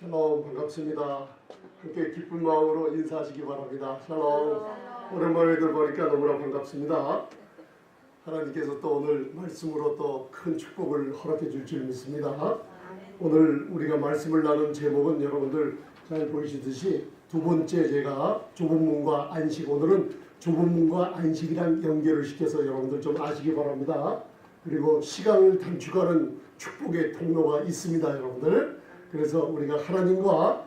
샬롬, 반갑습니다. 함께 기쁜 마음으로 인사하시기 바랍니다. 샬롬. 오랜만에들 보니까 너무나 반갑습니다. 하나님께서 또 오늘 말씀으로 또 큰 축복을 허락해 줄 줄 믿습니다. 오늘 우리가 말씀을 나눈 제목은 여러분들 잘 보이시듯이 두 번째, 제가 좁은 문과 안식, 오늘은 좁은 문과 안식이랑 연결을 시켜서 여러분들 좀 아시기 바랍니다. 그리고 시간을 단축하는 축복의 통로가 있습니다, 여러분들. 그래서 우리가 하나님과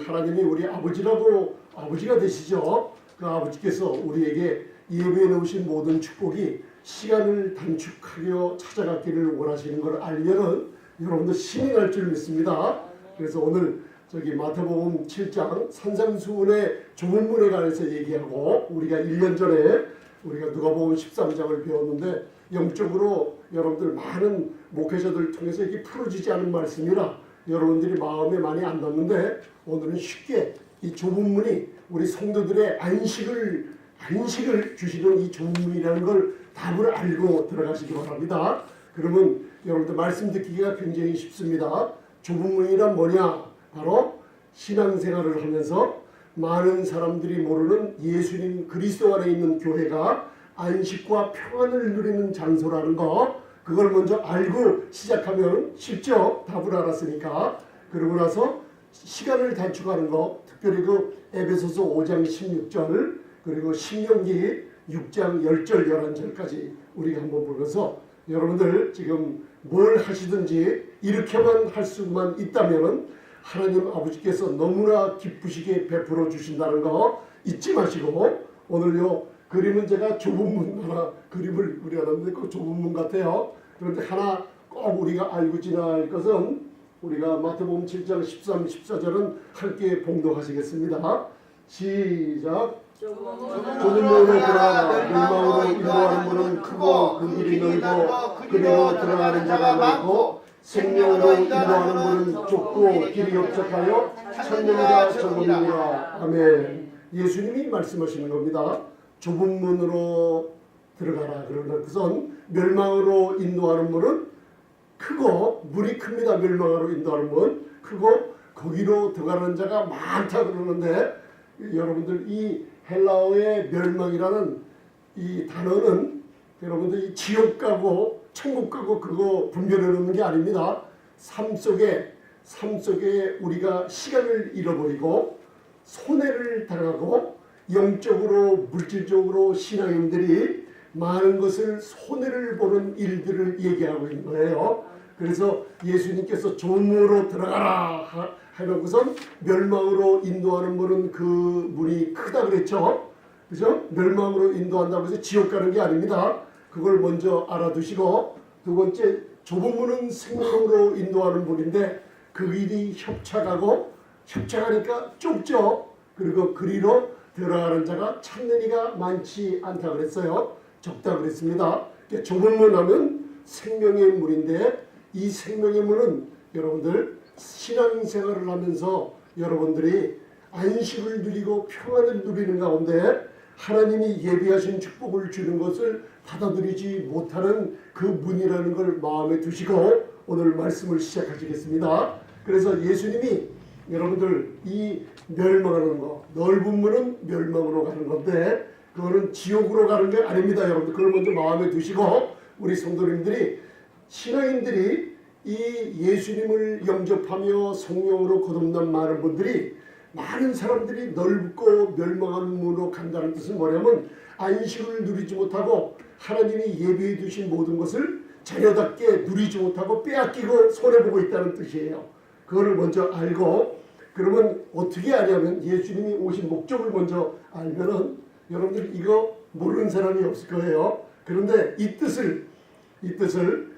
하나님이 우리 아버지라고, 아버지가 되시죠. 그 아버지께서 우리에게 예배해 놓으신 모든 축복이 시간을 단축하려 찾아가기를 원하시는 걸 알면은 여러분들 신이 날 줄 믿습니다. 그래서 오늘 마태복음 7장 산상수훈의 좁은 문에 관해서 얘기하고, 우리가 1년 전에 우리가 누가복음 13장을 배웠는데 영적으로 여러분들 많은 목회자들 통해서 이게 풀어지지 않은 말씀이라 여러분들이 마음에 많이 안 넣는데, 오늘은 쉽게 이 좁은 문이 우리 성도들의 안식을 주시는 이 좁은 문이라는 걸 답을 알고 들어가시기 바랍니다. 그러면 여러분들 말씀 듣기가 굉장히 쉽습니다. 좁은 문이란 뭐냐? 바로 신앙생활을 하면서 많은 사람들이 모르는 예수님 그리스도 안에 있는 교회가 안식과 평안을 누리는 장소라는 거, 그걸 먼저 알고 시작하면 쉽죠. 답을 알았으니까. 그러고 나서 시간을 단축하는 거, 특별히 그 에베소서 5장 16절 그리고 신명기 6장 10절 11절까지 우리가 한번 보면서 여러분들 지금 뭘 하시든지 이렇게만 할 수만 있다면 하나님 아버지께서 너무나 기쁘시게 베풀어 주신다는 거 잊지 마시고, 오늘요 그림은 제가 좁은 문 하나 그림을 그려놨는데 그 좁은 문 같아요. 그런데 하나 꼭 우리가 알고 지나갈 것은, 우리가 마태복음 7장 13, 14절은 함께 봉독하시겠습니다. 시작. 좁은 문으로 들어가라. 멸망으로 인도하는 문은 크고 그 길이 넓고 그리로 들어가는 자가 많고, 생명으로 인도하는 문은 좁고 길이 협착하여 천명자 적음이라. 아멘. 예수님이 말씀하시는 겁니다. 좁은 문으로 들어가라. 그러는 것은 멸망으로 인도하는 문은 크고, 문이 큽니다. 멸망으로 인도하는 문 크고 거기로 들어가는 자가 많다 그러는데, 여러분들 이 헬라어의 멸망이라는 이 단어는 여러분들 이 지옥 가고 천국 가고 그거 분별해 놓는 게 아닙니다. 삶 속에 우리가 시간을 잃어버리고 손해를 당하고 영적으로 물질적으로 신앙인들이 많은 것을 손해를 보는 일들을 얘기하고 있는 거예요. 그래서 예수님께서 좁음으로 들어가라 하는 것은 멸망으로 인도하는 문은 그 문이 크다 그랬죠. 그죠? 멸망으로 인도한다고 해서 지옥 가는 게 아닙니다. 그걸 먼저 알아두시고, 두 번째, 좁은 문은 생명으로 인도하는 문인데 그 길이 협착하니까 좁죠. 그리고 그리로 들어가는 자가 찾는 이가 많지 않다 그랬어요. 적다 그랬습니다. 좁은 문 하면 생명의 문인데, 이 생명의 문은 여러분들 신앙생활을 하면서 여러분들이 안식을 누리고 평안을 누리는 가운데 하나님이 예비하신 축복을 주는 것을 받아들이지 못하는 그 문이라는 걸 마음에 두시고 오늘 말씀을 시작하시겠습니다. 그래서 예수님이 여러분들 이 멸망하는 거, 넓은 문은 멸망으로 가는 건데 그거는 지옥으로 가는 게 아닙니다. 여러분들 그걸 먼저 마음에 두시고, 우리 성도님들이, 신앙인들이 이 예수님을 영접하며 성령으로 거듭난 많은 분들이, 많은 사람들이 넓고 멸망하는 문으로 간다는 뜻은 뭐냐면 안식을 누리지 못하고 하나님이 예비해 두신 모든 것을 자녀답게 누리지 못하고 빼앗기고 손해보고 있다는 뜻이에요. 그거를 먼저 알고, 그러면 어떻게 하냐면 예수님이 오신 목적을 먼저 알면은 여러분들 이거 모르는 사람이 없을 거예요. 그런데 이 뜻을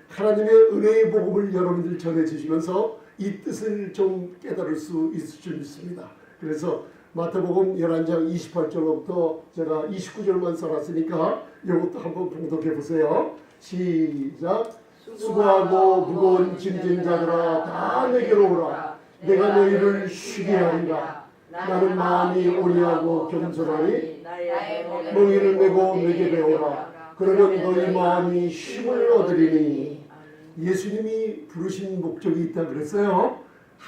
하나님의 은혜의 복음을 여러분들 전해주시면서 이 뜻을 좀 깨달을 수 있을 줄 믿습니다. 그래서 마태복음 11장 28절부터 제가 29절만 써놨으니까 이것도 한번 봉독해 보세요. 시작. 수고하고 무거운 짐진 자들아 다 내게로 오라. 내가 너희를 쉬게 하리라. 나는 마음이 온유하고 겸손하니 너희를 메고 내게 배우라. 그러면 너희 마음이 쉼을 얻으리니. 예수님이 부르신 목적이 있다 그랬어요.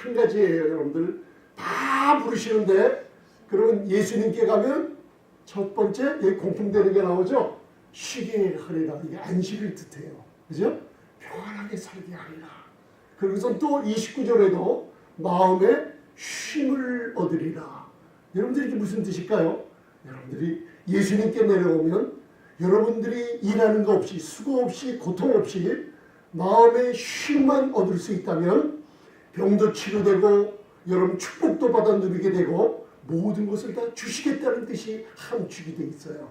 한 가지예요. 여러분들 다 부르시는데 그러면 예수님께 가면 첫 번째 여기 공통되는 게 나오죠. 쉬게 하리라. 이게 안식을 뜻해요. 그죠? 평안하게 살게 하리라. 그리고선 또 29절에도 마음에 쉼을 얻으리라. 여러분들이 이게 무슨 뜻일까요? 여러분들이 예수님께 내려오면 여러분들이 일하는 거 없이 수고 없이 고통 없이 마음의 쉼만 얻을 수 있다면 병도 치료되고 여러분 축복도 받아 누리게 되고 모든 것을 다 주시겠다는 뜻이 함축이 되어 있어요.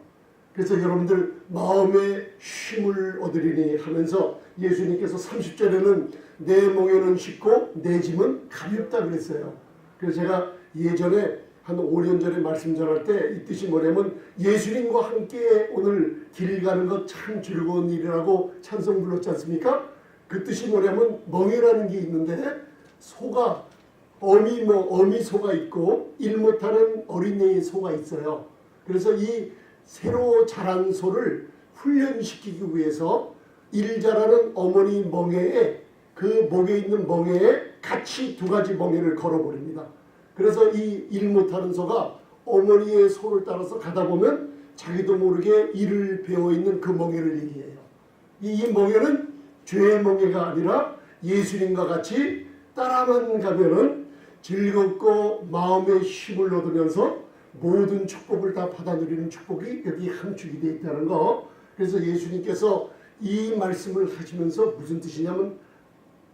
그래서 여러분들 마음의 쉼을 얻으리니 하면서 예수님께서 30절에는 내 멍에는 쉽고 내 짐은 가볍다 그랬어요. 그래서 제가 예전에 한 5년 전에 말씀 전할 때 이 뜻이 뭐냐면 예수님과 함께 오늘 길 가는 것 참 즐거운 일이라고 찬송 불렀지 않습니까? 그 뜻이 뭐냐면 멍이라는 게 있는데 소가 어미 소가 있고 일 못하는 어린애의 소가 있어요. 그래서 이 새로 자란 소를 훈련시키기 위해서 일 잘하는 어머니 멍에에 그 목에 있는 멍에에 같이 두 가지 멍에를 걸어버립니다. 그래서 이 일 못하는 소가 어머니의 소를 따라서 가다 보면 자기도 모르게 일을 배워있는 그 멍에를 얘기해요. 이 멍에는 죄의 멍에가 아니라 예수님과 같이 따라만 가면은 즐겁고 마음의 힘을 얻으면서 모든 축복을 다 받아 누리는 축복이 여기 함축이 되어 있다는 거. 그래서 예수님께서 이 말씀을 하시면서 무슨 뜻이냐면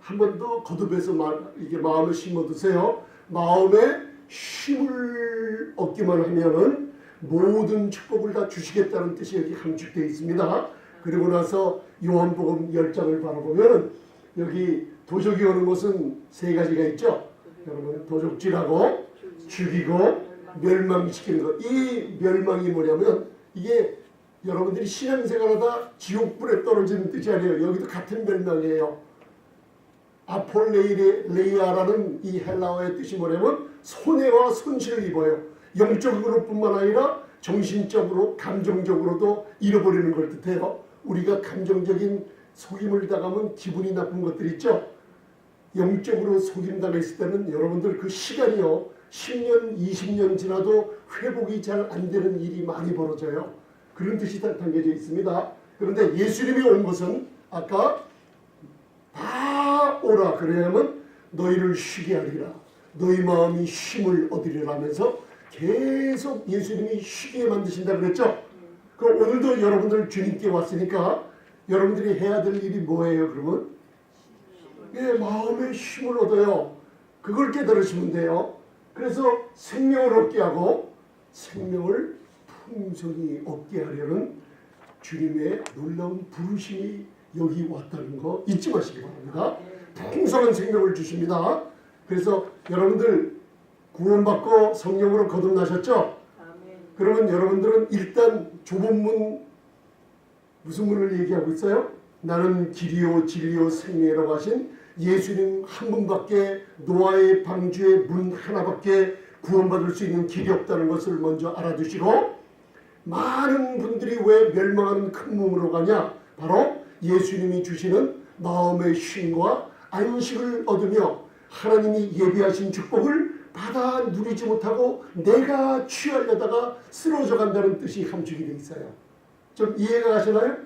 한 번 더 거듭해서 이게 마음을 심어 두세요. 마음에 쉼을 얻기만 하면은 모든 축복을 다 주시겠다는 뜻이 여기 함축되어 있습니다. 그리고 나서 요한복음 10장을 바라보면 여기 도적이 오는 것은 세 가지가 있죠. 여러분 도적질하고 죽이고 멸망시키는 것. 이 멸망이 뭐냐면 이게 여러분들이 신앙생활하다 지옥불에 떨어지는 뜻이 아니에요. 여기도 같은 멸망이에요. 아폴레이아라는 이 헬라어의 뜻이 뭐냐면 손해와 손실을 입어요. 영적으로 뿐만 아니라 정신적으로 감정적으로도 잃어버리는 걸 뜻해요. 우리가 감정적인 속임을 당하면 기분이 나쁜 것들 있죠. 영적으로 속임당했을 때는 여러분들 그 시간이요 10년 20년 지나도 회복이 잘 안 되는 일이 많이 벌어져요. 그런 뜻이 담겨져 있습니다. 그런데 예수님이 온 것은 아까 다 오라 그래야만 너희를 쉬게 하리라. 너희 마음이 쉼을 얻으리라 하면서 계속 예수님이 쉬게 만드신다 그랬죠. 그럼 오늘도 여러분들 주님께 왔으니까 여러분들이 해야 될 일이 뭐예요? 그러면 마음의 쉼을 얻어요. 그걸 깨달으시면 돼요. 그래서 생명을 얻게 하고 생명을 풍성히 얻게 하려는 주님의 놀라운 부르심이 여기 왔다는 거 잊지 마시기 바랍니다. 풍성한 생명을 주십니다. 그래서 여러분들 구원받고 성령으로 거듭나셨죠? 그러면 여러분들은 일단 좁은 문 무슨 문을 얘기하고 있어요? 나는 길이요 진리요 생명이라고 하신 예수님 한 분밖에 노아의 방주의 문 하나밖에 구원받을 수 있는 길이 없다는 것을 먼저 알아두시고 많은 분들이 왜 멸망하는 큰 문으로 가냐? 바로 예수님이 주시는 마음의 쉼과 안식을 얻으며 하나님이 예비하신 축복을 받아 누리지 못하고 내가 취하려다가 쓰러져 간다는 뜻이 함축이 되어 있어요. 좀 이해가 가시나요?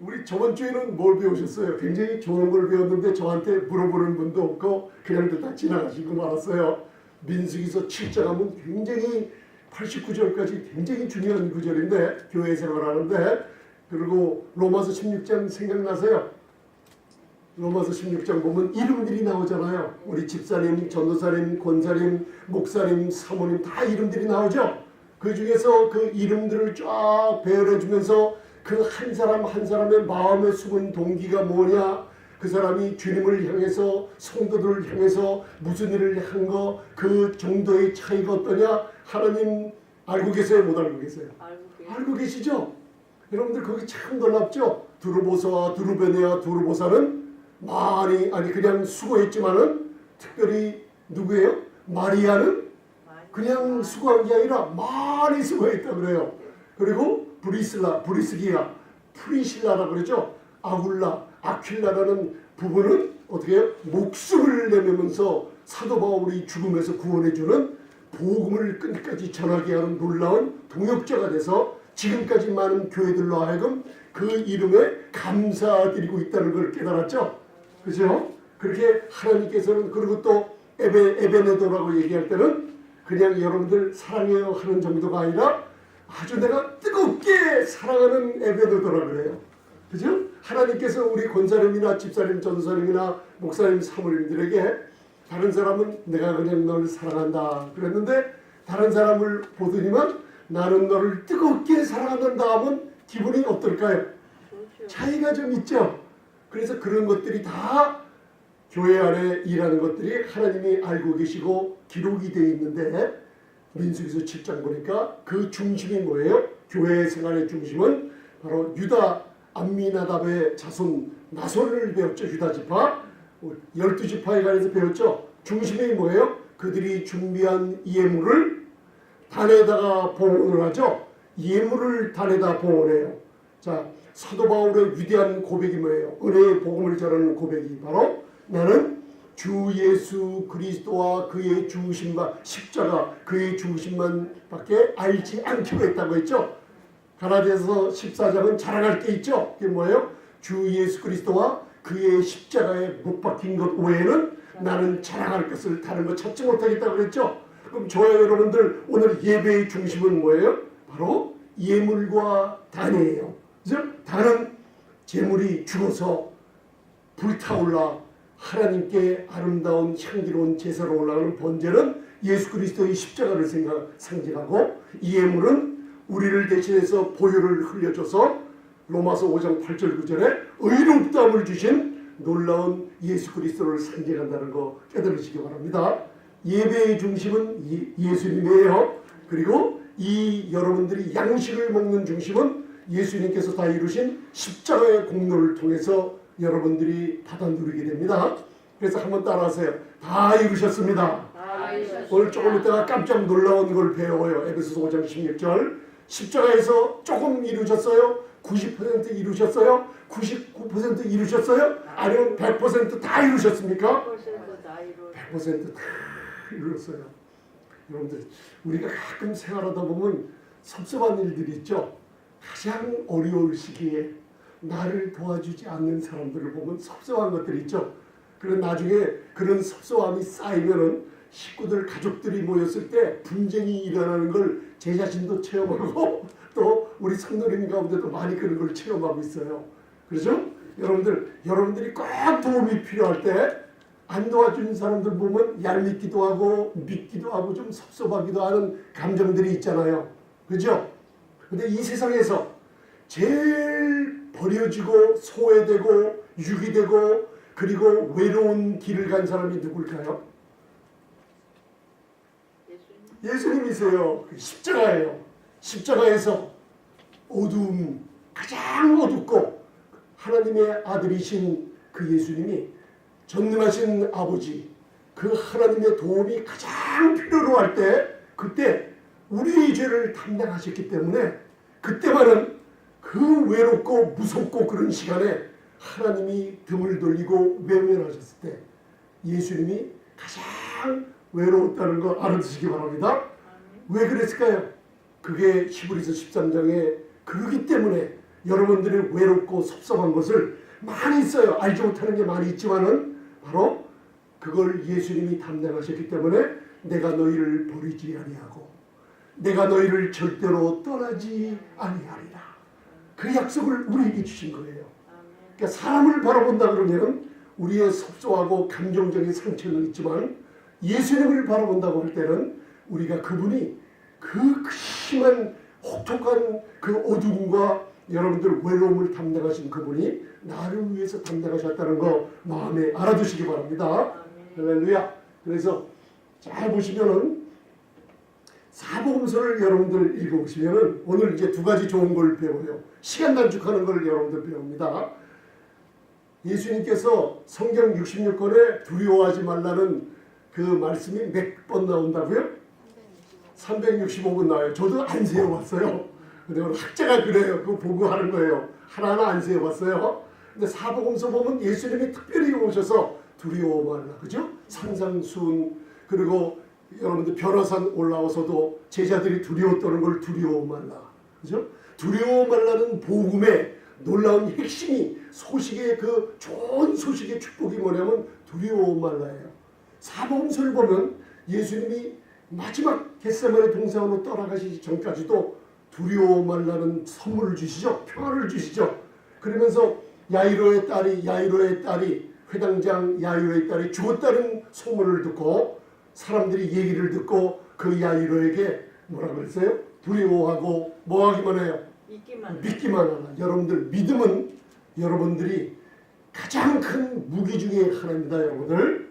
우리 저번 주에는 뭘 배우셨어요? 굉장히 좋은 걸 배웠는데 저한테 물어보는 분도 없고 그냥들 다 지나가시고 말았어요. 민수기서 7장 하면 굉장히 89절까지 굉장히 중요한 구절인데 교회 생활하는데 그리고 로마서 16장 생각나세요? 로마서 16장 보면 이름들이 나오잖아요. 우리 집사님, 전도사님, 권사님, 목사님, 사모님 다 이름들이 나오죠. 그 중에서 그 이름들을 쫙 배열해주면서 그 한 사람 한 사람의 마음에 숨은 동기가 뭐냐, 그 사람이 주님을 향해서 성도들을 향해서 무슨 일을 한 거 그 정도의 차이가 어떠냐 하나님 알고 계세요? 못 알고 계세요? 알고 계시죠? 여러분들 거기 참 놀랍죠? 두루보사와 두루베네와 두루보사는 많이 그냥 수고했지만은 특별히 누구예요? 마리아는 그냥 수고한 게 아니라 많이 수고했다 그래요. 그리고 브리스기아, 프리실라라고 그러죠. 아굴라, 아퀼라라는 부부는 어떻게 해요? 목숨을 내면서 사도 바울이 죽음에서 구원해주는 복음을 끝까지 전하게 하는 놀라운 동역자가 돼서 지금까지 많은 교회들로 하여금 그 이름에 감사드리고 있다는 걸 깨달았죠. 그죠? 그렇게 하나님께서는, 그리고 또 에베네도라고 얘기할 때는 그냥 여러분들 사랑해요 하는 정도가 아니라 아주 내가 뜨겁게 사랑하는 에베네도라 그래요. 그죠? 하나님께서 우리 권사님이나 집사님, 전사님이나 목사님, 사모님들에게 다른 사람은 내가 그냥 널 사랑한다 그랬는데 다른 사람을 보더니만 나는 너를 뜨겁게 사랑한다 하면 기분이 어떨까요? 차이가 좀 있죠. 그래서 그런 것들이 다 교회 안에 일하는 것들이 하나님이 알고 계시고 기록이 되어 있는데 민수기서 7장 보니까 그 중심이 뭐예요? 교회 생활의 중심은 바로 유다 암미나답의 자손 나손을 배웠죠. 유다 지파 12지파에 관해서 배웠죠. 중심이 뭐예요? 그들이 준비한 예물을 단에다가 봉헌을 하죠. 예물을 단에다 봉헌해요. 자, 사도 바울의 위대한 고백이 뭐예요? 은혜의 복음을 전하는 고백이 바로 나는 주 예수 그리스도와 그의 죽으심과 십자가 그의 죽으심만 밖에 알지 않기로 했다고 했죠. 갈라디아서 14장은 자랑할 게 있죠. 그게 뭐예요? 주 예수 그리스도와 그의 십자가에 못 박힌 것 외에는 나는 자랑할 것을 다른 거 찾지 못하겠다고 그랬죠. 그럼 저와 여러분들 오늘 예배의 중심은 뭐예요? 바로 예물과 단이에요. 그죠? 단은 제물이 죽어서 불타올라 하나님께 아름다운 향기로운 제사로 올라가는 번제는 예수 그리스도의 십자가를 상징하고, 이 예물은 우리를 대신해서 보혈을 흘려줘서 로마서 5장 8절 9절에 의롭다함을 주신 놀라운 예수 그리스도를 상징한다는 거 깨달으시기 바랍니다. 예배의 중심은 예수님이에요. 그리고 이 여러분들이 양식을 먹는 중심은 예수님께서 다 이루신 십자가의 공로를 통해서 여러분들이 받아 누리게 됩니다. 그래서 한번 따라하세요. 다 이루셨습니다. 오늘 조금 있다가 깜짝 놀라운 걸 배워요. 에베소서 5장 16절. 십자가에서 조금 이루셨어요? 90% 이루셨어요? 99% 이루셨어요? 아니면 100%다 이루셨습니까? 100% 다 이루었어요. 여러분들, 우리가 가끔 생활하다 보면 섭섭한 일들이 있죠. 가장 어려울 시기에 나를 도와주지 않는 사람들을 보면 섭섭한 것들이 있죠. 그런 나중에 그런 섭섭함이 쌓이면은 식구들, 가족들이 모였을 때 분쟁이 일어나는 걸 제 자신도 체험하고 또 우리 성도님 가운데도 많이 그런 걸 체험하고 있어요. 그렇죠? 여러분들이 꼭 도움이 필요할 때 안 도와주는 사람들 보면 얄밉기도 하고 밉기도 하고 좀 섭섭하기도 하는 감정들이 있잖아요. 그죠? 근데 이 세상에서 제일 버려지고 소외되고 유기되고 그리고 외로운 길을 간 사람이 누굴까요? 예수님이세요. 십자가예요. 십자가에서 어두움, 가장 어둡고 하나님의 아들이신 그 예수님이 전능하신 아버지, 그 하나님의 도움이 가장 필요로 할 때 그때 우리의 죄를 담당하셨기 때문에 그때만은 그 외롭고 무섭고 그런 시간에 하나님이 등을 돌리고 외면하셨을 때 예수님이 가장 외로웠다는 거 알아두시기 바랍니다. 왜 그랬을까요? 그게 히브리서 13장에 그러기 때문에 여러분들이 외롭고 섭섭한 것을 많이 있어요. 알지 못하는 게 많이 있지만은 바로 그걸 예수님이 담당하셨기 때문에 내가 너희를 버리지 아니하고 내가 너희를 절대로 떠나지 아니하리라. 그 약속을 우리에게 주신 거예요. 그러니까 사람을 바라본다 그러면 우리의 섭소하고 감정적인 상처는 있지만 예수님을 바라본다고 할 때는 우리가 그분이 그 심한 혹독한 그 어둠과 여러분들 외로움을 담당하신 그분이 나를 위해서 담당하셨다는 거 마음에 알아두시기 바랍니다. 할렐루야. 그래서 잘 보시면은 사복음서를 여러분들 읽어보시면은 오늘 이제 두 가지 좋은 걸 배워요. 시간 단축하는 걸 여러분들 배웁니다. 예수님께서 성경 66권에 두려워하지 말라는 그 말씀이 몇 번 나온다고요? 365번 나와요. 저도 안 세어봤어요. 근데 오늘 학자가 그래요. 그거 보고 하는 거예요. 하나하나 안 세어봤어요. 근데 사복음서 보면 예수님이 특별히 오셔서 두려워 말라. 그죠? 산상수훈 그리고 여러분들 변화산 올라와서도 제자들이 두려워 떠는 걸 두려워 말라. 그죠? 두려워 말라는 복음의 놀라운 핵심이 소식의 그 좋은 소식의 축복이 뭐냐면 두려워 말라예요. 사복음서를 보면 예수님이 마지막 겟세마네 동산으로 떠나가시기 전까지도 두려워 말라는 선물을 주시죠. 평안을 주시죠. 그러면서 야이로의 딸이 회당장 야이로의 딸이 죽었다는 소문을 듣고 사람들이 얘기를 듣고 그 야이로에게 뭐라 그랬어요? 두려워하고 뭐 하기만 해요? 믿기만 하라. 여러분들 믿음은 여러분들이 가장 큰 무기 중에 하나입니다. 여러분들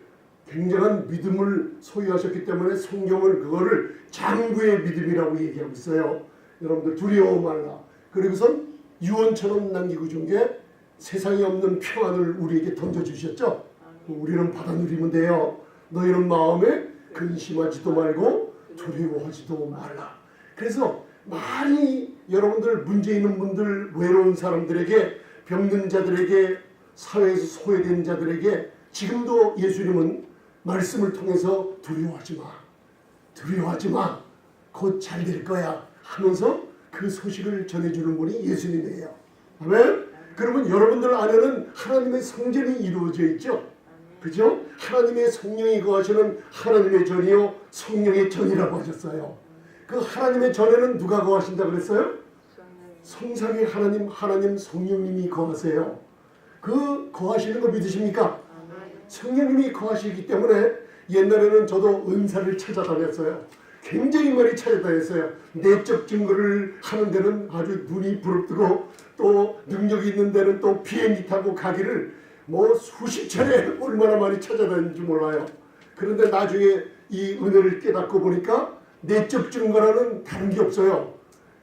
굉장한 믿음을 소유하셨기 때문에 성경은 그거를 장구의 믿음이라고 얘기하고 있어요. 여러분들 두려워 말라. 그리고선 유언처럼 남기고 준 게 세상에 없는 평안을 우리에게 던져주셨죠. 우리는 받아 누리면 돼요. 너희는 마음에 근심하지도 말고 두려워하지도 말라. 그래서 많이 여러분들 문제 있는 분들, 외로운 사람들에게, 병든 자들에게, 사회에서 소외된 자들에게 지금도 예수님은 말씀을 통해서 두려워하지 마, 곧 잘 될 거야 하면서 그 소식을 전해주는 분이 예수님이에요. 아멘? 그러면 여러분들 안에는 하나님의 성전이 이루어져 있죠. 그죠? 하나님의 성령이 거하시는 하나님의 전이요 성령의 전이라고 하셨어요. 그 하나님의 전에는 누가 거하신다 그랬어요? 성삼위 하나님 성령님이 거하세요. 그 거하시는 거 믿으십니까? 성령님이 거하시기 때문에 옛날에는 저도 은사를 찾아다녔어요. 굉장히 많이 찾아다녔어요. 내적 증거를 하는 데는 아주 눈이 부릅뜨고 또 능력이 있는 데는 또 비행기 타고 가기를 뭐 수십 차례 얼마나 많이 찾아다녔는지 몰라요. 그런데 나중에 이 은혜를 깨닫고 보니까 내적 증거라는 다른 게 없어요.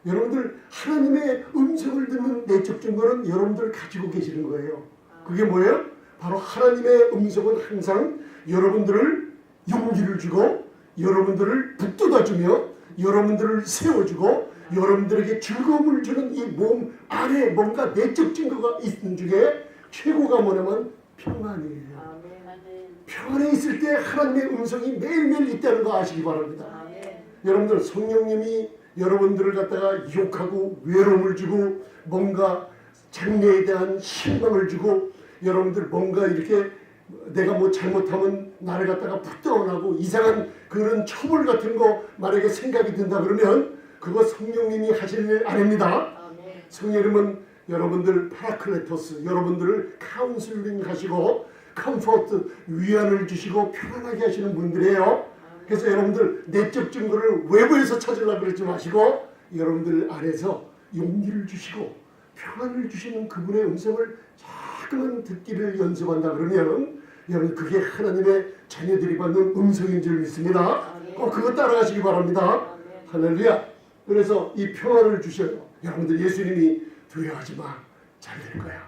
여러분들 하나님의 음성을 듣는 내적 증거는 여러분들 가지고 계시는 거예요. 그게 뭐예요? 바로 하나님의 음성은 항상 여러분들을 용기를 주고 여러분들을 북돋아주며 여러분들을 세워주고 여러분들에게 즐거움을 주는 이 몸 안에 뭔가 내적 증거가 있는 중에 최고가 뭐냐면 평안이에요. 평안에 있을 때 하나님의 음성이 매일매일 있다는 거 아시기 바랍니다. 여러분들 성령님이 여러분들을 갖다가 유혹하고 외로움을 주고 뭔가 장래에 대한 실망을 주고 여러분들 뭔가 이렇게 내가 뭐 잘못하면 나를 갖다가 풋떠나고 이상한 그런 처벌 같은 거 만약에 생각이 든다 그러면 그거 성령님이 하실 일 아닙니다. 성령님은 여러분들 파라클레토스 여러분들을 카운슬링 하시고 컴포트 위안을 주시고 편안하게 하시는 분들이에요. 그래서 여러분들 내적 증거를 외부에서 찾으려고 그러지 마시고 여러분들 안에서 용기를 주시고 평안을 주시는 그분의 음성을 자꾸만 듣기를 연습한다 그러면 여러분 그게 하나님의 자녀들이 받는 음성인 줄 믿습니다. 꼭 그거 따라가시기 바랍니다. 할렐루야. 그래서 이 평안을 주셔요. 여러분들 예수님이 두려워하지 마. 잘 될 거야.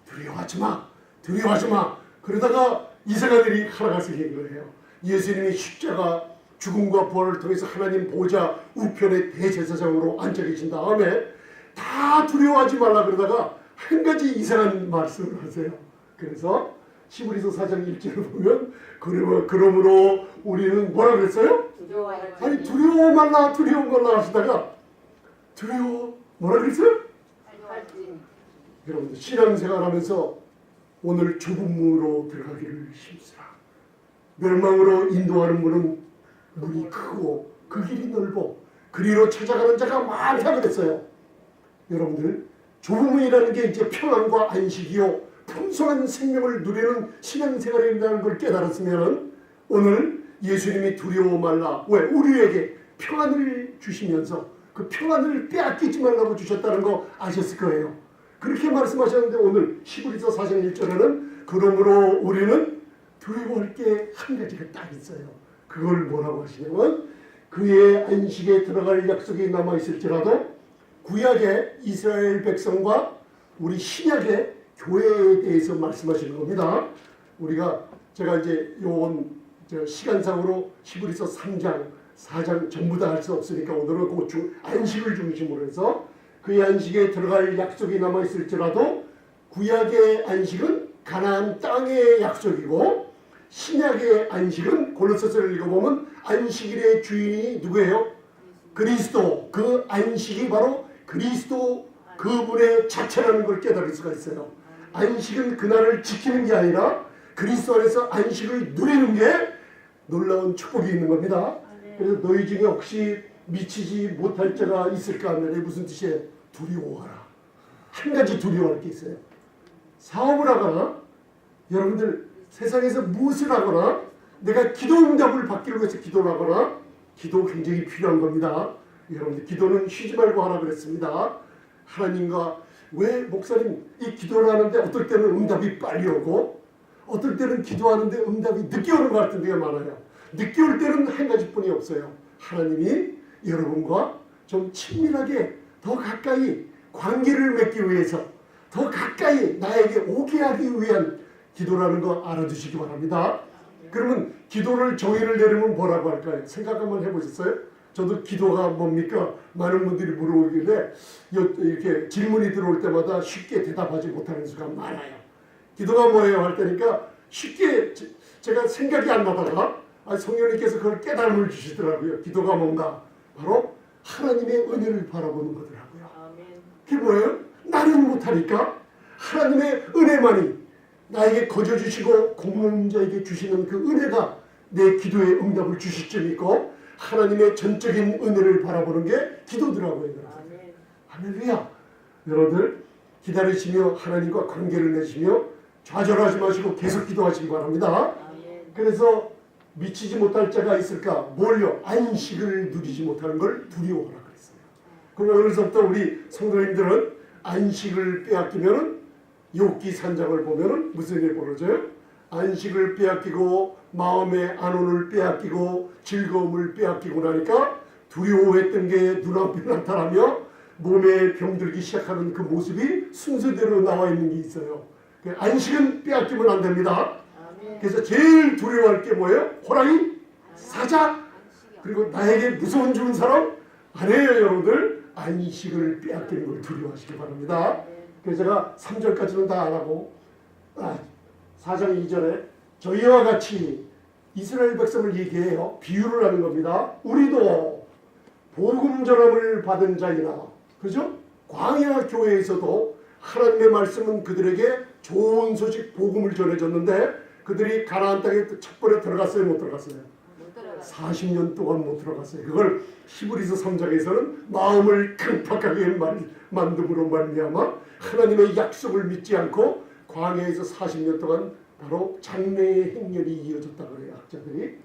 두려워하지 마. 그러다가 이상한 일이 하나가 생긴 거예요. 예수님이 십자가 죽음과 부활을 통해서 하나님 보좌 우편의 대제사장으로 앉아 계신 다음에 다 두려워하지 말라 그러다가 한 가지 이상한 말씀을 하세요. 그래서 히브리서 4장 1절을 보면 그러므로 우리는 뭐라 그랬어요? 아니 두려워 말라 하시다가 뭐라 그랬어요? 여러분들 신앙생활 하면서 오늘 죽음으로 들어가기를 힘쓰라. 멸망으로 인도하는 문은 문이 크고 그 길이 넓어 그리로 찾아가는 자가 많다 그랬어요. 여러분들 조문이라는 게 이제 평안과 안식이요 풍성한 생명을 누리는 신앙생활이라는 걸 깨달았으면 오늘 예수님이 두려워 말라 왜? 우리에게 평안을 주시면서 그 평안을 빼앗기지 말라고 주셨다는 거 아셨을 거예요. 그렇게 말씀하셨는데 오늘 히브리서 4장 1절에는 그러므로 우리는 두려워할 게 한 가지가 딱 있어요. 그걸 뭐라고 하시냐면 그의 안식에 들어갈 약속이 남아있을지라도 구약의 이스라엘 백성과 우리 신약의 교회에 대해서 말씀하시는 겁니다. 제가 이제 시간상으로 히브리서 3장, 4장 전부 다 할 수 없으니까 오늘은 그 안식을 중심으로 해서 그의 안식에 들어갈 약속이 남아있을지라도 구약의 안식은 가나안 땅의 약속이고 신약의 안식은 골로새서를 읽어보면 안식일의 주인이 누구예요? 그리스도. 그 안식이 바로 그리스도 그분의 자체라는 걸 깨달을 수가 있어요. 안식은 그날을 지키는 게 아니라 그리스도 안에서 안식을 누리는 게 놀라운 축복이 있는 겁니다. 그래서 너희 중에 혹시 미치지 못할 자가 있을까 하면 무슨 뜻이에요? 두려워하라. 한 가지 두려워할 게 있어요. 사업을 하거나 여러분들 세상에서 무엇을 하거나 내가 기도 응답을 받기 위해서 기도를 하거나 기도 굉장히 필요한 겁니다. 여러분들 기도는 쉬지 말고 하라 그랬습니다. 하나님과 왜 목사님 이 기도를 하는데 어떨 때는 응답이 빨리 오고 어떨 때는 기도하는데 응답이 늦게 오는 것 같은 데가 많아요. 늦게 올 때는 한 가지뿐이 없어요. 하나님이 여러분과 좀 친밀하게 더 가까이 관계를 맺기 위해서 더 가까이 나에게 오게 하기 위한 기도라는 거 알아두시기 바랍니다. 그러면 기도를 정의를 내리면 뭐라고 할까요? 생각 한번 해보셨어요? 저도 기도가 뭡니까? 많은 분들이 물어보길래 이렇게 질문이 들어올 때마다 쉽게 대답하지 못하는 수가 많아요. 기도가 뭐예요? 할 때니까 쉽게 제가 생각이 안 나다가 성령님께서 그걸 깨달음을 주시더라고요. 기도가 뭔가? 바로 하나님의 은혜를 바라보는 거더라고요. 그게 뭐예요? 나는 못하니까 하나님의 은혜만이 나에게 거저주시고 공로는 자에게 주시는 그 은혜가 내 기도에 응답을 주실 줄 믿고 하나님의 전적인 은혜를 바라보는 게 기도더라고요. 할렐루야. 여러분들 기다리시며 하나님과 관계를 맺으시며 좌절하지 마시고 계속 기도하시기 바랍니다. 그래서 미치지 못할 자가 있을까? 뭘요? 안식을 누리지 못하는 걸 두려워하라 그랬어요. 그럼 오늘부터 우리 성도님들은 안식을 빼앗기면은 욥기 3장을 보면은 무슨 일이 벌어져요? 안식을 빼앗기고 마음의 안온을 빼앗기고 즐거움을 빼앗기고 나니까 두려워했던 게 눈앞에 나타나며 몸에 병들기 시작하는 그 모습이 순서대로 나와 있는 게 있어요. 안식은 빼앗기면 안 됩니다. 그래서 제일 두려워할 게 뭐예요? 호랑이? 사자? 그리고 나에게 무서운 죽은 사람? 아니에요. 여러분들 안식을 빼앗기는 걸 두려워하시기 바랍니다. 그래서 제가 3절까지는 다 안 하고 4장 2절에 저희와 같이 이스라엘 백성을 얘기해요. 비유를 하는 겁니다. 우리도 복음 전함을 받은 자이나 그죠? 광야 교회에서도 하나님의 말씀은 그들에게 좋은 소식 복음을 전해줬는데 그들이 가나안 땅에 첫 번에 들어갔어요? 못 들어갔어요? 40년 동안 못 들어갔어요. 그걸 히브리서 3장에서는 마음을 강팍하게 만듦으로 말미암아 하나님의 약속을 믿지 않고 광야에서 40년 동안 바로 장래의 행렬이 이어졌다 그래요. 학자들이.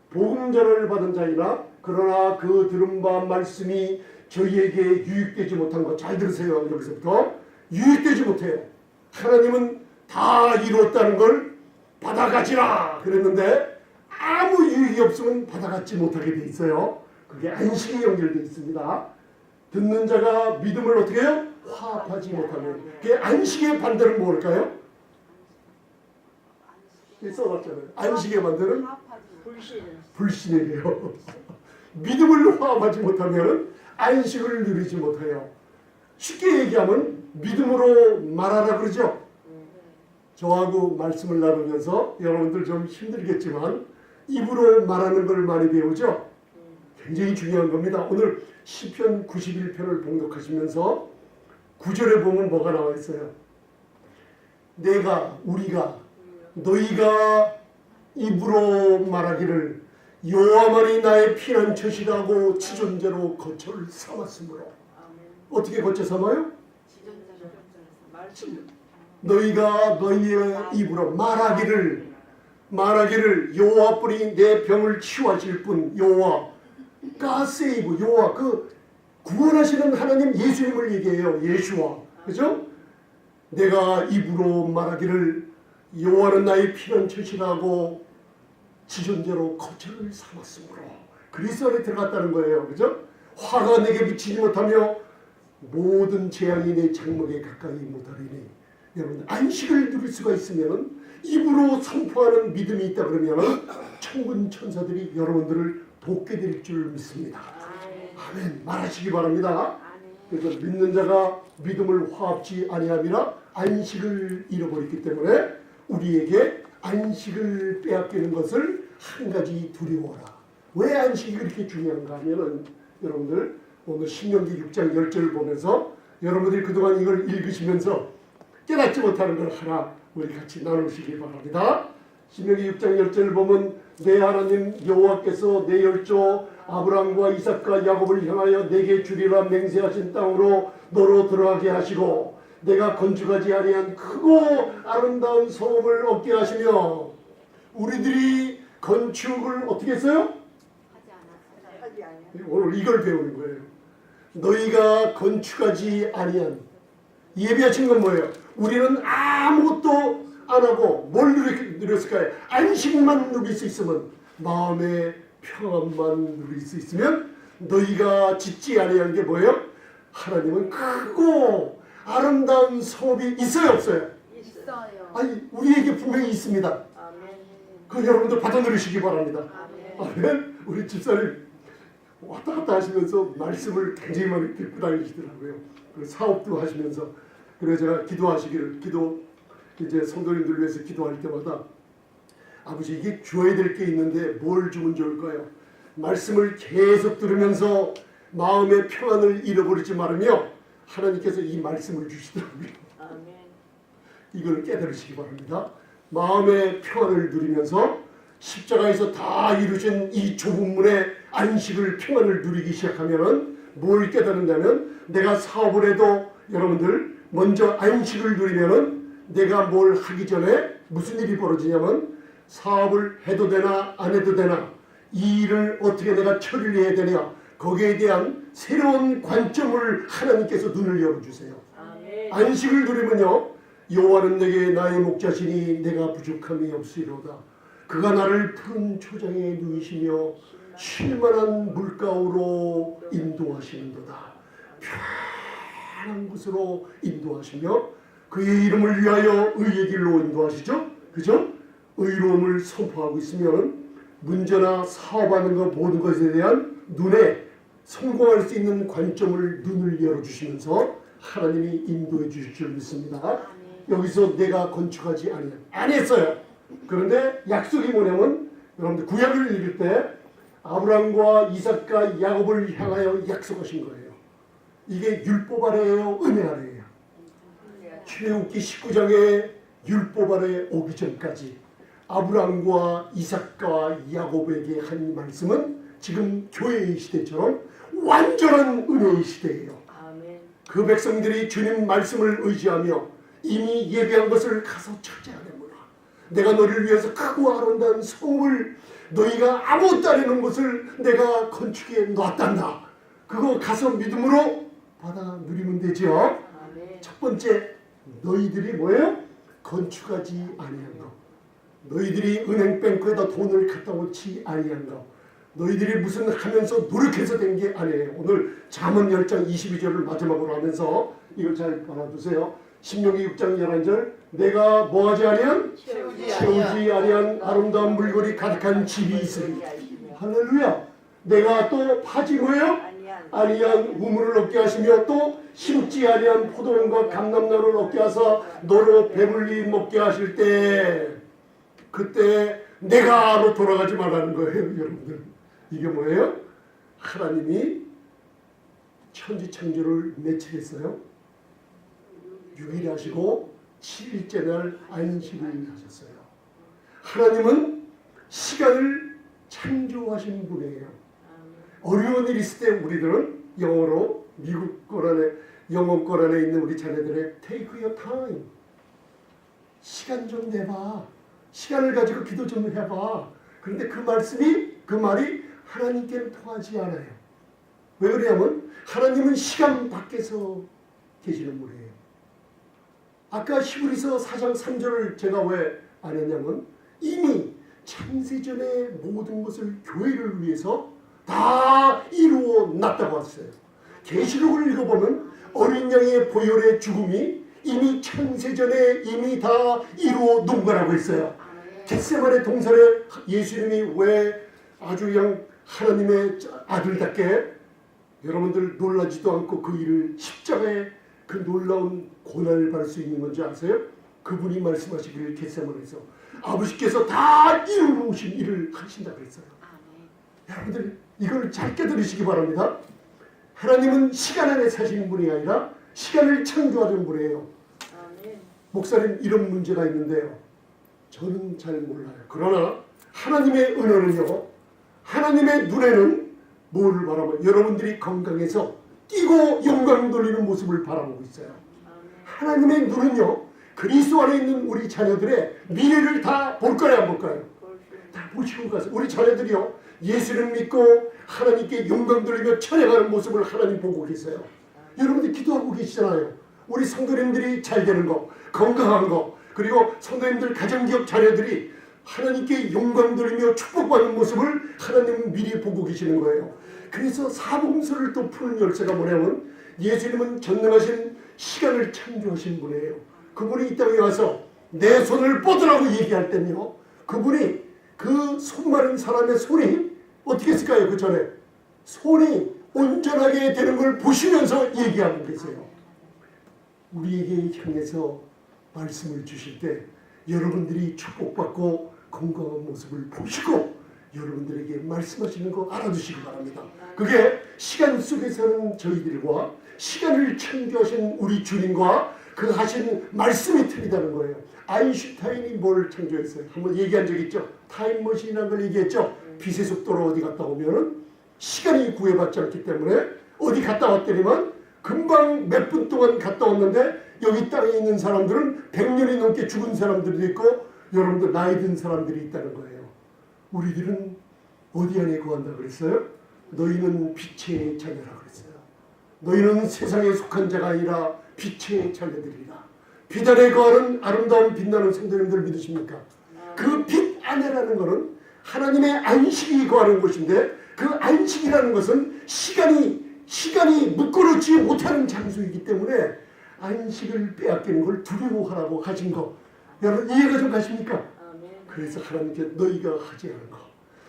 복음 전환을 받은 자이나 그러나 그 들은 바 말씀이 저희에게 유익되지 못한 것. 잘 들으세요. 여기서부터 유익되지 못해요. 하나님은 다 이루었다는 걸 받아가지라 그랬는데 아무 유익이 없으면 받아가지 못하게 돼 있어요. 그게 안식에 연결되어 있습니다. 듣는 자가 믿음을 어떻게 해요? 화합하지 못하면. 그게 안식의 반대는 뭘까요? 써놨잖아요. 안식의 반대는 불신이래요. 믿음을 화합하지 못하면 안식을 누리지 못해요. 쉽게 얘기하면 믿음으로 말하라 그러죠. 저하고 말씀을 나누면서 여러분들 좀 힘들겠지만 입으로 말하는 걸 많이 배우죠. 굉장히 중요한 겁니다. 오늘 시편 91편을 봉독하시면서 9절에 보면 뭐가 나와 있어요? 내가 우리가 너희가 입으로 말하기를 여호와만이 나의 피난처시라고 지존자로 거처를 삼았으므로. 어떻게 거처 삼아요? 너희가 너희의 입으로 말하기를 여호와뿐이 내 병을 치유하실 분 여호와 가세이브 여호와 그 구원하시는 하나님 예수님을 얘기해요. 예수와 그죠? 내가 입으로 말하기를 여호와는 나의 피난처시라고 지존자로 거처를 삼았으므로 그리스도 안에 들어갔다는 거예요. 그죠? 화가 내게 미치지 못하며 모든 재앙이 내 장막에 가까이 못하리니. 여러분 안식을 누릴 수가 있으면 입으로 선포하는 믿음이 있다 그러면 천군 천사들이 여러분들을 돕게 될 줄 믿습니다. 아멘. 말하시기 바랍니다. 그래서 믿는 자가 믿음을 화합지 아니함이라 안식을 잃어버렸기 때문에 우리에게 안식을 빼앗기는 것을 한 가지 두려워라. 왜 안식이 그렇게 중요한가 하면은 여러분들 오늘 신명기 6장 10절을 보면서 여러분들이 그동안 이걸 읽으시면서 깨닫지 못하는 걸 하나 우리 같이 나누시기 바랍니다. 신명기 6장 10절을 보면 내 하나님 여호와께서 내 열조 아브라함과 이삭과 야곱을 향하여 내게 주리라 맹세하신 땅으로 너로 들어가게 하시고 내가 건축하지 아니한 크고 아름다운 성읍을 얻게 하시며 우리들이 건축을 어떻게 했어요? 하지 않아요. 오늘 이걸 배우는 거예요. 너희가 건축하지 아니한 예비하신 건 뭐예요? 우리는 아무것도 안 하고 뭘 누렸을까요? 안식만 누릴 수 있으면 마음의 평안만 누릴 수 있으면 너희가 짓지 아니한 게 뭐예요? 하나님은 크고 아름다운 성읍이 있어요 없어요? 있어요. 아니 우리에게 분명히 있습니다. 아멘. 그 여러분들 받아 누리시기 바랍니다. 아멘. 아멘. 우리 집사님 왔다 갔다 하시면서 말씀을 굉장히 많이 듣고 다니시더라고요. 사업도 하시면서 그래서 제가 기도하시기를 이제 성도님들 위해서 기도할 때마다 아버지 이게 줘야 될 게 있는데 뭘 주면 좋을까요? 말씀을 계속 들으면서 마음의 평안을 잃어버리지 말으며 하나님께서 이 말씀을 주시더라고요. 아멘. 이걸 깨달으시기 바랍니다. 마음의 평안을 누리면서 십자가에서 다 이루신 이 좁은 문의 안식을 평안을 누리기 시작하면은 뭘 깨달은다면 내가 사업을 해도 여러분들 먼저 안식을 누리면은 내가 뭘 하기 전에 무슨 일이 벌어지냐면 사업을 해도 되나 안 해도 되나 이 일을 어떻게 내가 처리를 해야 되냐 거기에 대한 새로운 관점을 하나님께서 눈을 열어주세요. 아멘. 안식을 누리면요 여호와는 내게 나의 목자시니 내가 부족함이 없으리로다. 그가 나를 푸른 초장에 누이시며 쉴만한 물가로 인도하시는도다. 편안한 곳으로 인도하시며 그의 이름을 위하여 의의 길로 인도하시죠. 그죠? 의로움을 선포하고 있으면 문제나 사업하는 것 모든 것에 대한 눈에 성공할 수 있는 관점을 눈을 열어주시면서 하나님이 인도해 주실 줄 믿습니다. 여기서 내가 건축하지 안 했어요. 그런데 약속이 뭐냐면 여러분들 구약을 읽을 때 아브라함과 이삭과 야곱을 향하여 약속하신 거예요. 이게 율법 아래예요, 은혜 아래예요? 출애굽기 19장에 율법 아래 오기 전까지 아브라함과 이삭과 야곱에게 한 말씀은 지금 교회의 시대처럼 완전한 은혜의 시대예요. 아멘. 그 백성들이 주님 말씀을 의지하며 이미 예비한 것을 가서 찾아야되구나. 내가 너를 위해서 크고 아름다운 성을 너희가 아무것도 안 해놓은 것을 내가 건축해 놨단다. 그거 가서 믿음으로 받아 누리면 되죠. 아멘. 첫 번째 너희들이 뭐예요? 건축하지 아니한 것. 너희들이 은행뱅크에다 돈을 갖다 놓지 아니한 것. 너희들이 무슨 하면서 노력해서 된 게 아니에요. 오늘 잠언 10장 22절을 마지막으로 하면서 이걸 잘 받아두세요. 신명기 6장 11절 내가 뭐하지 아니한? 채우지 아니한 아름다운 물건이 가득한 집이 있으니 할렐루야. 내가 또 파지 뭐예요? 아니한 우물을 얻게 하시며 또 심지 아니한 포도원과 감람나무를 얻게 하사 너로 배불리 먹게 하실 때 그때 내가로 돌아가지 말라는 거예요. 여러분들 이게 뭐예요? 하나님이 천지창조를 며칠 했어요? 6일 하시고 7일째 날 안식을 하셨어요. 하나님은 시간을 창조하신 분이에요. 어려운 일 있을 때 우리들은 영어로 미국 거란에 영어 거란에 있는 우리 자녀들의 take your time. 시간 좀 내봐. 시간을 가지고 기도 좀 해봐. 그런데 그 말이 하나님께는 통하지 않아요. 왜 그러냐면 하나님은 시간 밖에서 계시는 분이에요. 아까 히브리서 4장 3절을 제가 왜 안 했냐면 이미 창세전의 모든 것을 교회를 위해서 다 이루어 놨다고 했어요. 계시록을 읽어보면 어린 양의 보혈의 죽음이 이미 창세전에 이미 다 이루어 놓은 거라고 했어요. 겟세마네 동산에 예수님이 왜 아주 그냥 하나님의 아들답게 여러분들 놀라지도 않고 그 일을 십자가에 그 놀라운 고난을 받을 수 있는 건지 아세요? 그분이 말씀하시기를 겟세마네에서 아버지께서 다 이루신 일을 하신다 그랬어요. 아멘. 여러분들 이걸 잘 깨달으시기 바랍니다. 하나님은 시간 안에 사시는 분이 아니라 시간을 창조하는 분이에요. 아멘. 목사님 이런 문제가 있는데요. 저는 잘 몰라요. 그러나 하나님의 은혜는요. 하나님의 눈에는 뭐를 바라보면 여러분들이 건강해서 뛰고 영광 돌리는 모습을 바라보고 있어요. 하나님의 눈은요. 그리스도 안에 있는 우리 자녀들의 미래를 다 볼까요? 안 볼까요? 다 보시고 가세요. 우리 자녀들이요. 예수를 믿고 하나님께 영광 돌리며 찬양하는 모습을 하나님 보고 계세요. 여러분들 기도하고 계시잖아요. 우리 성도님들이 잘 되는 거, 건강한 거, 그리고 성도님들 가정기업 자녀들이 하나님께 영광 돌리며 축복받는 모습을 하나님은 미리 보고 계시는 거예요. 그래서 사복음서를 또 푸는 열쇠가 뭐냐면 예수님은 전능하신 시간을 창조하신 분이에요. 그분이 이 땅에 와서 내 손을 뻗으라고 얘기할 때는요. 그분이 그 손 마른 사람의 손이 어떻게 했을까요? 그 전에 손이 온전하게 되는 걸 보시면서 얘기하고 계세요. 우리에게 향해서 말씀을 주실 때 여러분들이 축복받고 건강한 모습을 보시고 여러분들에게 말씀하시는 거 알아두시기 바랍니다. 그게 시간 속에서는 저희들과 시간을 창조하신 우리 주님과 그 하신 말씀이 틀리다는 거예요. 아인슈타인이 뭘 창조했어요? 한번 얘기한 적 있죠? 타임머신이라는 걸 얘기했죠? 빛의 속도로 어디 갔다 오면 시간이 구애받지 않기 때문에 어디 갔다 왔더니만 금방 몇 분 동안 갔다 왔는데 여기 땅에 있는 사람들은 100년이 넘게 죽은 사람들도 있고 여러분들 나이 든 사람들이 있다는 거예요. 우리들은 어디 안에 거한다 그랬어요? 너희는 빛의 자녀라 그랬어요. 너희는 세상에 속한 자가 아니라 빛의 자녀들이라. 빛 안에 거하는 아름다운 빛나는 성도님들 믿으십니까? 그 빛 안에라는 것은 하나님의 안식이 거하는 곳인데 그 안식이라는 것은 시간이 묶어놓지 못하는 장소이기 때문에 안식을 빼앗기는 걸 두려워하라고 하신 거 여러분 이해가 좀 가십니까? 그래서 하나님께 너희가 하지 않은 거,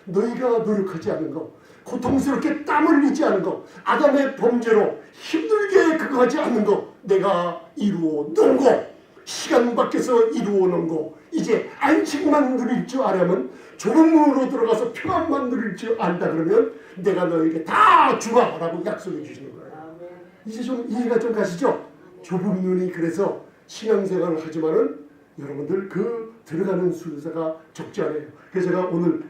너희가 노력하지 않은 거, 고통스럽게 땀 흘리지 않은 거, 아담의 범죄로 힘들게 그거 하지 않는 거 내가 이루어 놓은 거, 시간 밖에서 이루어 놓은 거, 이제 안식만 누릴 줄 알면 좁은 문으로 들어가서 평안만 누릴 줄 안다 그러면 내가 너에게 다 주마라고 약속해 주시는 거예요. 이제 좀 이해가 좀 가시죠? 좁은 눈이 그래서 신앙생활을 하지만은 여러분들 그 들어가는 순서가 적지 않아요. 그래서 제가 오늘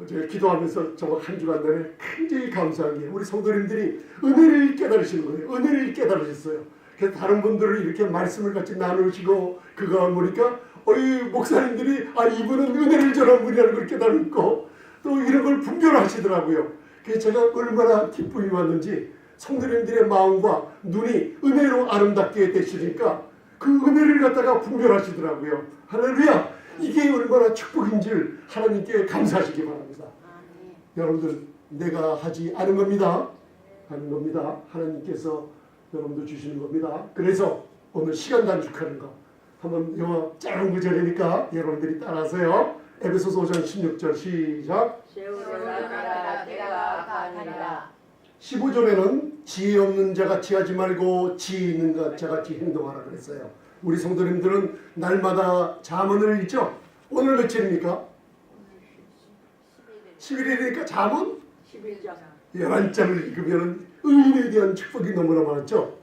제가 기도하면서 정말 한 주간 내내 굉장히 감사한 게 우리 성도님들이 은혜를 깨달으시는 거예요. 은혜를 깨달으셨어요. 그래서 다른 분들을 이렇게 말씀을 같이 나누시고 그거 보니까 어이 목사님들이 이분은 은혜를 전한 분이라는 걸 깨달고 또 이런 걸 분별하시더라고요. 그래서 제가 얼마나 기쁨이 왔는지 성도님들의 마음과 눈이 은혜로 아름답게 되시니까 그 은혜를 갖다가 분별하시더라고요. 할렐루야! 이게 얼마나 축복인지를 하나님께 감사하시기 바랍니다. 여러분들 내가 하지 않은 겁니다. 하는 겁니다. 하나님께서 여러분들 주시는 겁니다. 그래서 오늘 시간 단축하는 거 한번 영어 짧은 구절이니까 여러분들이 따라하세요. 에베소서 5장 16절 시작. 세우라 때가 가니라. 15절에는 지혜 없는 자같이 하지 말고 지혜 있는 자같이 행동하라 그랬어요. 우리 성도님들은 날마다 잠언을 읽죠? 오늘 며칠입니까? 11일이니까 잠언? 11장. 11장을 읽으면 의인에 대한 축복이 너무나 많았죠?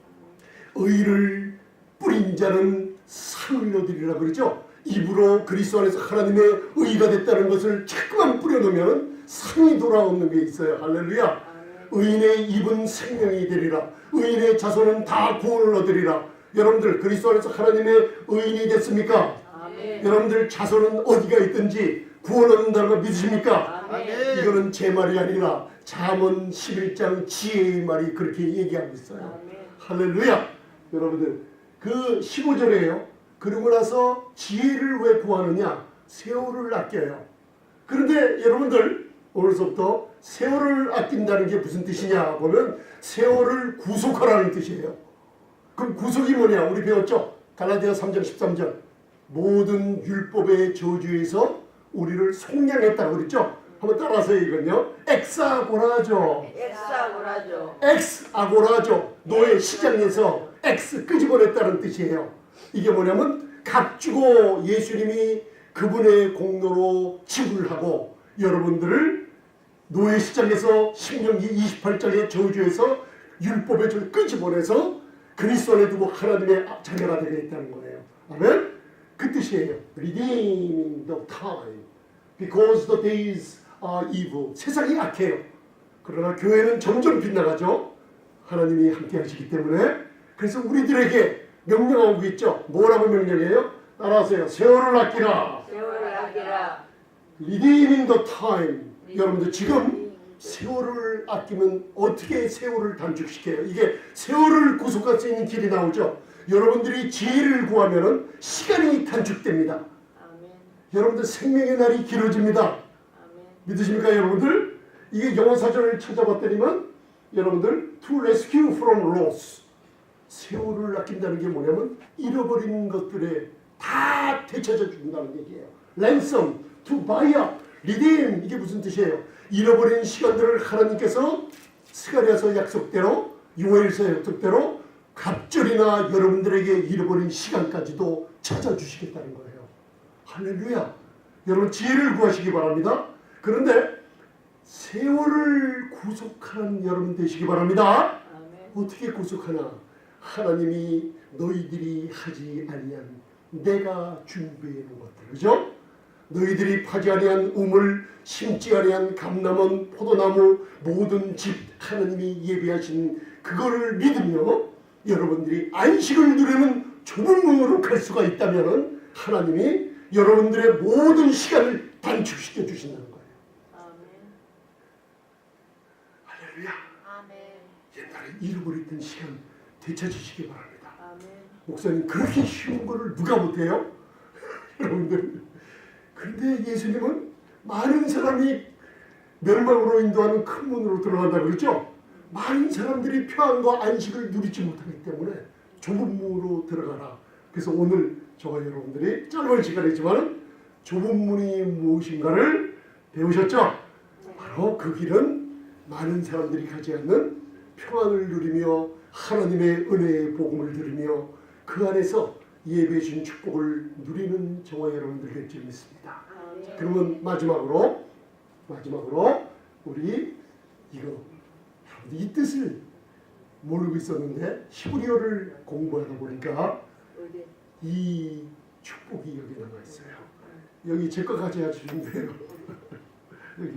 의를 뿌린 자는 상을 얻으리라 그러죠? 입으로 그리스도 안에서 하나님의 의가 됐다는 것을 자꾸만 뿌려놓으면 상이 돌아오는 게 있어요. 할렐루야! 의인의 입은 생명이 되리라. 의인의 자손은 다 구원을 얻으리라. 여러분들 그리스도 안에서 하나님의 의인이 됐습니까? 아멘. 여러분들 자손은 어디가 있든지 구원 얻는다는 거 믿으십니까? 아멘. 이거는 제 말이 아니라 잠언 11장 지혜의 말이 그렇게 얘기하고 있어요. 아멘. 할렐루야! 여러분들 그 15절이에요. 그러고 나서 지혜를 왜 구하느냐? 세월을 아껴요. 그런데 여러분들 오늘서부터 세월을 아낀다는 게 무슨 뜻이냐 보면 세월을 구속하라는 뜻이에요. 그럼 구속이 뭐냐? 우리 배웠죠? 갈라디아 3장 13절 모든 율법의 저주에서 우리를 속량했다고 그랬죠? 한번 따라하세요. 이건요. 엑스아고라죠. 엑스아고라죠. 엑스아고라죠. 노예 시장에서 엑스 끄집어냈다는 뜻이에요. 이게 뭐냐면 값주고 예수님이 그분의 공로로 지구를 하고 여러분들을 노예 시장에서 신명기 28장의 저주에서 율법의 줄 끄집어내서 그리스도 안에 두고 하나님의 자녀가 되게 했다는 거예요. 아멘? 그 뜻이에요. Redeeming the time because the days are evil. 세상이 악해요. 그러나 교회는 점점 빗나가죠. 하나님이 함께 하시기 때문에. 그래서 우리들에게 명령하고 있죠. 뭐라고 명령해요? 따라하세요. 세월을 아끼라. 세월을 아끼라. Redeeming the time. 여러분들 지금 세월을 아끼면 어떻게 세월을 단축시켜요? 이게 세월을 구속할 수 있는 길이 나오죠. 여러분들이 지혜를 구하면 시간이 단축됩니다. 아멘. 여러분들 생명의 날이 길어집니다. 아멘. 믿으십니까 여러분들? 이게 영어사전을 찾아봤더니만 여러분들 to rescue from loss. 세월을 아낀다는 게 뭐냐면 잃어버린 것들에 다 되찾아 준다는 얘기예요. ransom, to buy up, redeem. 이게 무슨 뜻이에요? 잃어버린 시간들을 하나님께서 스가랴서 약속대로 요엘서 약속대로 갑절이나 여러분들에게 잃어버린 시간까지도 찾아주시겠다는 거예요. 할렐루야. 여러분 지혜를 구하시기 바랍니다. 그런데 세월을 구속하는 여러분 되시기 바랍니다. 아멘. 어떻게 구속하나? 하나님이 너희들이 하지 아니한 내가 준비해 놓은 것들, 그죠? 너희들이 파지 아니한 우물, 심지 아니한 감람원, 포도나무, 모든 집 하나님이 예비하신 그거를 믿으며 여러분들이 안식을 누리는 좁은 문으로 갈 수가 있다면 하나님이 여러분들의 모든 시간을 단축시켜 주신다는 거예요. 아멘. 할렐루야. 아멘. 옛날에 잃어버렸던 시간 되찾으시기 바랍니다. 아멘. 목사님 그렇게 쉬운 거를 누가 못해요? 여러분들. 그런데 예수님은 많은 사람이 멸망으로 인도하는 큰 문으로 들어간다고 그랬죠? 많은 사람들이 평안과 안식을 누리지 못하기 때문에 좁은 문으로 들어가라. 그래서 오늘 저와 여러분들이 짧은 시간이지만 좁은 문이 무엇인가를 배우셨죠? 바로 그 길은 많은 사람들이 가지 않는 평안을 누리며 하나님의 은혜의 복음을 들으며 그 안에서 예배해 주신 축복을 누리는 저와 여러분들 될 줄 믿습니다. 그러면 마지막으로 우리 이거 이 뜻을 모르고 있었는데 히브리어를 공부하다 보니까 어디? 이 축복이 여기 나와 있어요. 여기 제 거 가져야 주는데요. 여기